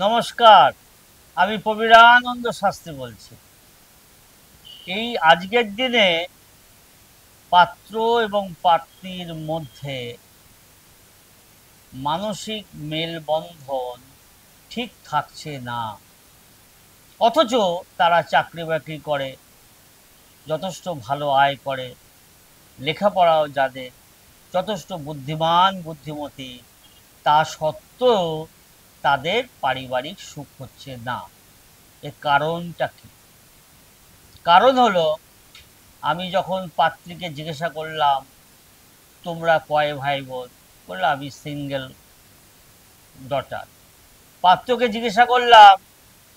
নমস্কার, আমি প্রবীরানন্দ শাস্ত্রী বলছি। এই আজকের দিনে পাত্র এবং পাত্রীর মধ্যে মানসিক মেলবন্ধন ঠিক থাকছে না, অথচ তারা চাকরি বাকরি করে, যথেষ্ট ভালো আয় করে, লেখাপড়াও জানে, যথেষ্ট বুদ্ধিমান বুদ্ধিমতী, তা সত্ত্বেও তাদের পারিবারিক সুখ হচ্ছে না। এর কারণটা কি? কারণ হলো, আমি যখন পাত্রীকে জিজ্ঞাসা করলাম তোমরা কয় ভাই বোন, বললো আমি সিঙ্গেল ডটার। পাত্রকে জিজ্ঞাসা করলাম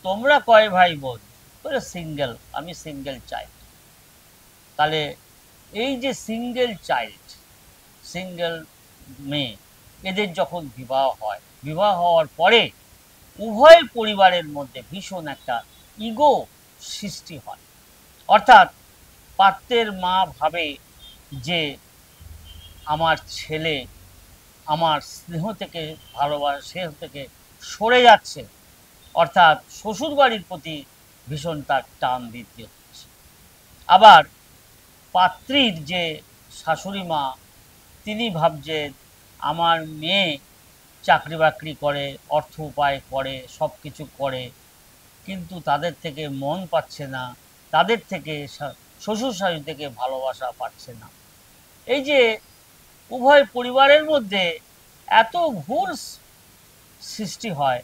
তোমরা কয় ভাই বোন, বলে সিঙ্গেল, আমি সিঙ্গেল চাইল্ড। তাহলে এই যে সিঙ্গেল চাইল্ড, সিঙ্গেল মেয়ে, এদের যখন বিবাহ হয়, বিবাহ হওয়ার পরে উভয় পরিবারের মধ্যে ভীষণ একটা ইগো সৃষ্টি হয়। অর্থাৎ পাত্রের মা ভাবে যে আমার ছেলে আমার স্নেহ থেকে, ভালোবাসা থেকে সরে যাচ্ছে, অর্থাৎ শ্বশুর বাড়ির প্রতি ভীষণ তার টান দিতে হচ্ছে। আবার পাত্রীর যে শাশুড়ি মা, তিনি ভাবছেন আমার মেয়ে চাকরি বাকরি করে, অর্থ উপায় করে, সব কিছু করে, কিন্তু তাদের থেকে মন পাচ্ছে না, তাদের থেকে শ্বশুর শাশুড়ি থেকে ভালোবাসা পাচ্ছে না। এই যে উভয় পরিবারের মধ্যে এত ভুল সৃষ্টি হয়,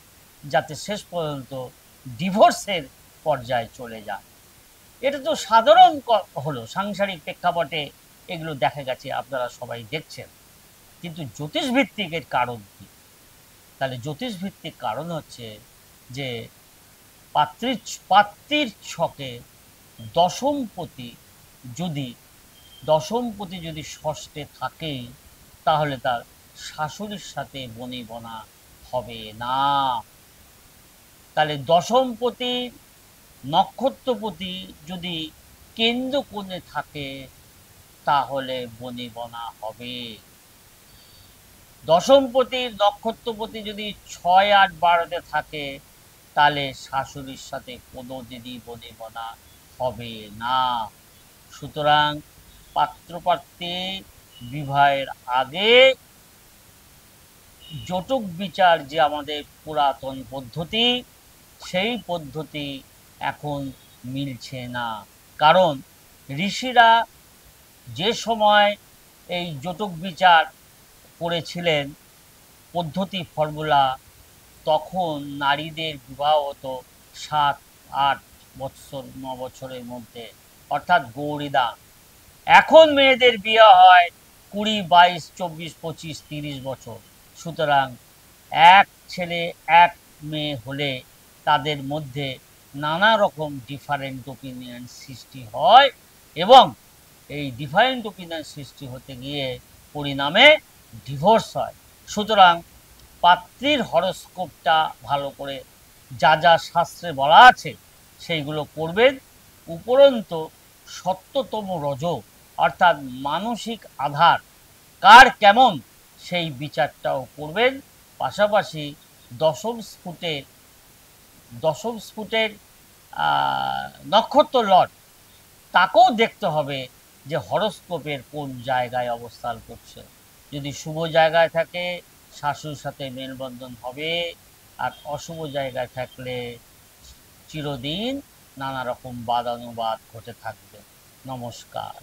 যাতে শেষ পর্যন্ত ডিভোর্সের পর্যায়ে চলে যায়। এটা তো সাধারণ হলো, সাংসারিক প্রেক্ষাপটে এগুলো দেখা গেছে, আপনারা সবাই দেখছেন। কিন্তু জ্যোতিষভিত্তিক এর কারণ কি? তাহলে জ্যোতিষভিত্তিক কারণ হচ্ছে যে পাত্রীর ছকে দশমপতি যদি ষষ্ঠে থাকে, তাহলে তার শাশুড়ির সাথে বনিবনা হবে না। তাহলে দশমপতি নক্ষত্রপতি যদি কেন্দ্র কোণে থাকে, তাহলে বনিবনা হবে। দশমপতির নক্ষত্রপতি যদি 6, 8, 12-তে থাকে, তাহলে শাশুড়ির সাথে কোনোদিনই বনিবনা হবে না। সুতরাং পাত্রপাত্রী বিবাহের আগে জটক বিচার যে আমাদের পুরাতন পদ্ধতি, সেই পদ্ধতি এখন মিলছে না। কারণ ঋষিরা যে সময় এই জটক বিচার করেছিলেন, পদ্ধতি ফর্মুলা, তখন নারীদের বিবাহ হতো 7, 8 বৎসর, 9 বছরের মধ্যে, অর্থাৎ গৌরীদান। এখন মেয়েদের বিয়ে হয় 20, 22, 24, 25, 30 বছর। সুতরাং এক ছেলে এক মেয়ে হলে তাদের মধ্যে নানা রকম ডিফারেন্ট ওপিনিয়ন সৃষ্টি হয়, এবং এই ডিফারেন্ট ওপিনিয়ন সৃষ্টি হতে গিয়ে পরিণামে ডিভোর্স হয়। সুতরাং পাত্রীর হরস্কোপটা ভালো করে যা যা শাস্ত্রে বলা আছে সেইগুলো করবেন। উপরন্তু সত্যতম রজ, অর্থাৎ মানসিক আধার কার কেমন, সেই বিচারটাও করবেন। পাশাপাশি দশম স্ফুটের নক্ষত্র লট, তাকেও দেখতে হবে যে হরস্কোপের কোন জায়গায় অবস্থান করছে। যদি শুভ জায়গায় থাকে, শাশুড়ির সাথে মেলবন্ধন হবে, আর অশুভ জায়গায় থাকলে চিরদিন নানা রকম বাদানুবাদ ঘটে থাকবে। নমস্কার।